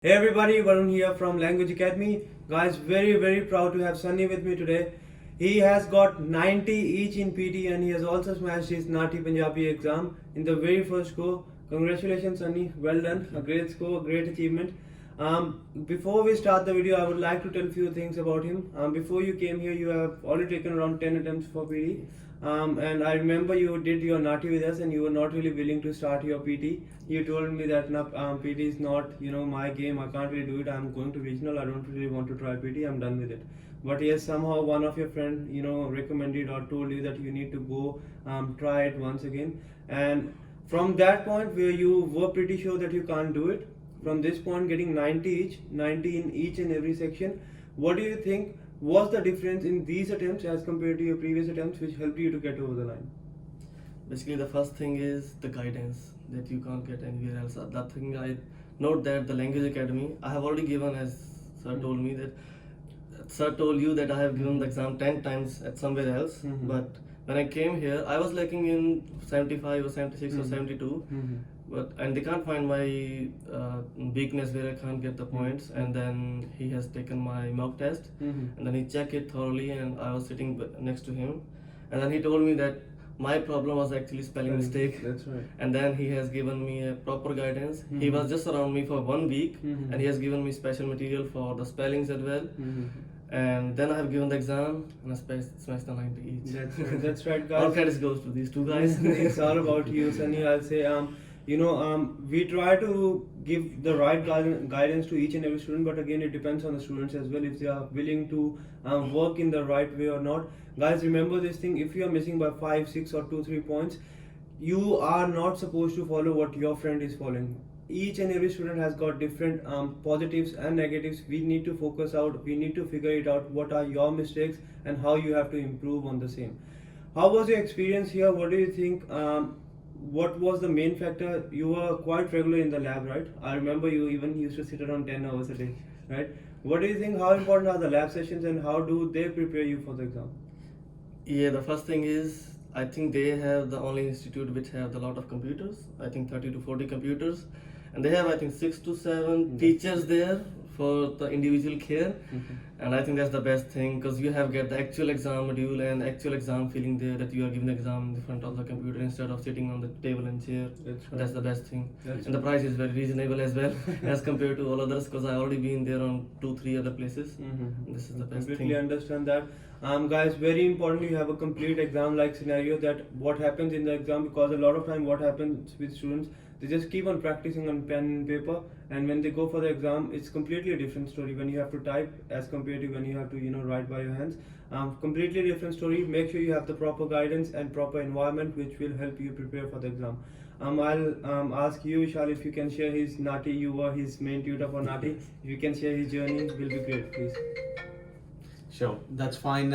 Hey everybody, Varun here from Language Academy. Guys, very proud to have Sunny with me today. He has got 90 each in PT and he has also smashed his Nati Punjabi exam in the very first go. Congratulations Sunny, well done, a great score, a great achievement. Before we start the video, I would like to tell a few things about him. Before you came here, you have already taken around 10 attempts for PT. And I remember you did your Nati with us and you were not really willing to start your PT. You told me that no, PT is not my game. I can't really do it. I'm going to regional. I don't really want to try PT. I'm done with it. But yes, somehow one of your friend recommended or told you that you need to go try it once again. And from that point where you were pretty sure that you can't do it, from this point getting 90 in each and every section, what do you think was the difference in these attempts as compared to your previous attempts which helped you to get over the line? Basically, the first thing is the guidance that you can't get anywhere else. That thing I note that the Language Academy, I have already given, as sir told me that sir told you that I have given the exam 10 times at somewhere else. But when I came here, I was lacking in 75 or 76 or 72. But and they can't find my weakness where I can't get the points. And then he has taken my mock test, and then he checked it thoroughly, and I was sitting next to him, and then he told me that my problem was actually spelling mistake. That's right. And then he has given me a proper guidance. He was just around me for 1 week, and he has given me special material for the spellings as well. And then I have given the exam and I smashed the 90 each. That's right, guys. All credits goes to these two guys. It's all about you, Sunny. I'll say, we try to give the right guidance to each and every student, but again, it depends on the students as well if they are willing to work in the right way or not. Guys, remember this thing: if you are missing by 5, 6, or 2, 3 points, you are not supposed to follow what your friend is following. Each and every student has got different positives and negatives. We need to focus out, we need to figure it out what are your mistakes and how you have to improve on the same. How was your experience here? What do you think? What was the main factor? You were quite regular in the lab, right? I remember you even used to sit around 10 hours a day, right? What do you think? How important are the lab sessions and how do they prepare you for the exam? Yeah, the first thing is I think they have the only institute which have a lot of computers. I think 30 to 40 computers, and they have I think 6 to 7 teachers there for the individual care. And I think that's the best thing because you have get the actual exam module and actual exam feeling there that you are giving the exam in the front of the computer instead of sitting on the table and chair. That's the best thing. And the price is very reasonable as well as compared to all others because I already been there on 2-3 other places. This is the best Completely thing. understand that. Guys, very important you have a complete exam like scenario that what happens in the exam, because a lot of time what happens with students, they just keep on practicing on pen and paper, and when they go for the exam it's completely a different story when you have to type as compared to when you have to write by your hands. Completely different story. Make sure you have the proper guidance and proper environment which will help you prepare for the exam. I'll ask you, Vishal, if you can share his Nati. You were his main tutor for Nati. If you can share his journey, will be great, please. Sure, that's fine.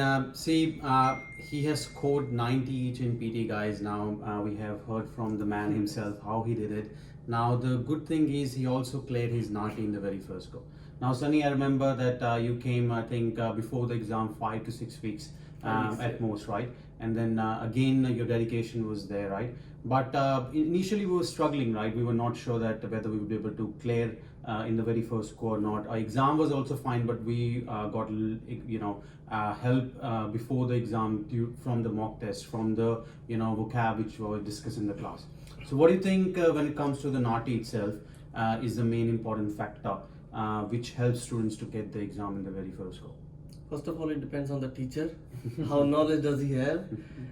He has scored 90 each in PT, guys. Now we have heard from the man himself how he did it. Now the good thing is he also cleared his Nati in the very first go. Now Sunny, I remember that you came, I think, before the exam 5 to 6 weeks at most, right? And then again your dedication was there, right? But initially we were struggling, right? We were not sure that whether we would be able to clear in the very first go or not. Our exam was also fine, but we got help before the exam from the mock test, from the vocab which were discussed in the class. So what do you think when it comes to the Nati itself is the main important factor which helps students to get the exam in the very first go? First of all, it depends on the teacher, how knowledge does he have,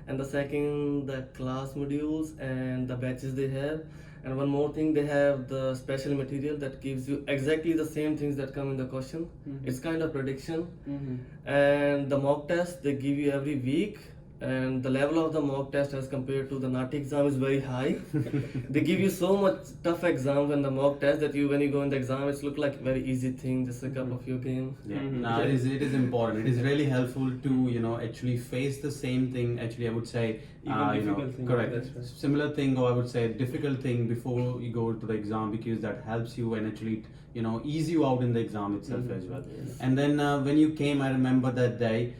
and the second, the class modules and the batches they have, and one more thing, they have the special material that gives you exactly the same things that come in the question. It's kind of prediction, and the mock test they give you every week. And the level of the mock test as compared to the Nati exam is very high. They give you so much tough exams in the mock test that when you go in the exam, it's look like very easy thing, just a cup of your game. Yeah, no, it is important. It is really helpful to actually face the same thing. Actually, I would say Thing, correct. right. Similar thing, or I would say difficult thing before you go to the exam, because that helps you and actually ease you out in the exam itself as well. Yes. And then when you came, I remember that day.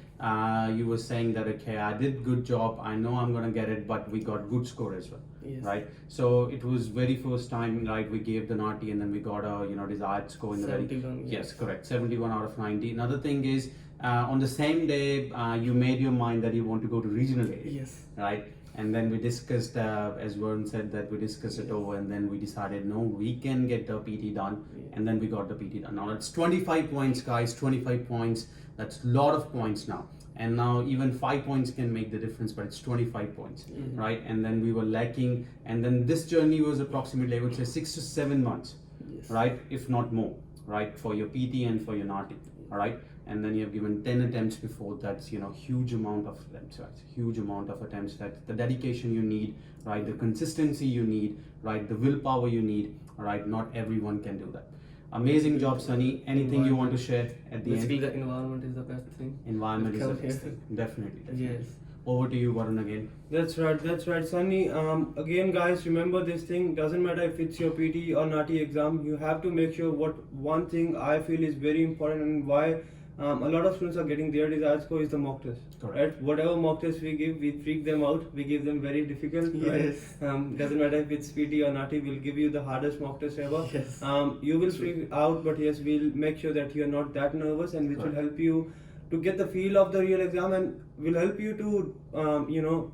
You were saying that okay, I did good job. I know I'm gonna get it, but we got good score as well. Yes. right? So it was very first time, right? We gave the NATI and then we got a desired score in the very 71, yes, yes. correct, 71 out of 90. Another thing is on the same day you made your mind that you want to go to regional A, Yes. right? And then we discussed, as Varun said, that we discussed it over, and then we decided, no, we can get the PT done, Yeah. and then we got the PT done. Now it's 25 points, guys. 25 points. That's a lot of points now. And now even 5 points can make the difference, but it's 25 points, Mhm. right? And then we were lacking, and then this journey was approximately, I would say, 6 to 7 months, Yes. right? If not more, right? For your PT and for your NATI, all right? And then you have given 10 attempts before. That's huge amount of attempts, right? Huge amount of attempts. That the dedication you need, right? The consistency you need, right? The willpower you need, all right? Not everyone can do that. Amazing job, Sunny. Anything you want to share at the Basically, end? the environment is the best thing. Environment is the Come best here. thing. Definitely. Yes. Over to you, Varun, again. That's right, Sunny. Again, guys, remember this thing. Doesn't matter if it's your PT or NATI exam. You have to make sure what one thing I feel is very important and why a lot of students are getting their desired score is the mock test. Correct. Right? Whatever mock test we give, we freak them out. We give them very difficult. Yes. Right? Doesn't matter if it's PT or NATI. We'll give you the hardest mock test ever. Yes. You will freak out, but yes, we'll make sure that you're not that nervous, and which will Right. help you to get the feel of the real exam, and will help you to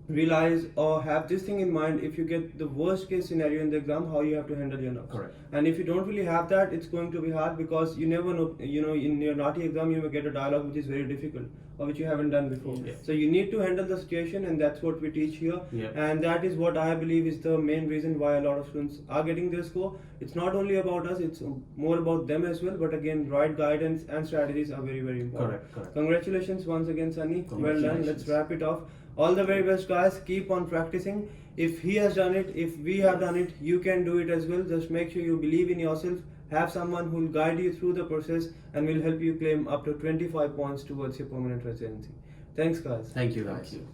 realize or have this thing in mind. If you get the worst case scenario in the exam, how you have to handle your nerves. Correct. And if you don't really have that, it's going to be hard, because you never know, in your NATI exam you may get a dialogue which is very difficult or which you haven't done before. Yes. So you need to handle the situation, and that's what we teach here. Yeah. And that is what I believe is the main reason why a lot of students are getting their score. It's not only about us, it's more about them as well. But again, right guidance and strategies are very, very important. Correct. Congratulations once again, Sunny. Well done. Congratulations. Let's wrap it off. All the very best, guys. Keep on practicing. If he has done it, if we have done it, you can do it as well. Just make sure you believe in yourself. Have someone who will guide you through the process and will help you claim up to 25 points towards your permanent residency. Thanks, guys. Thank you, Thank guys. you.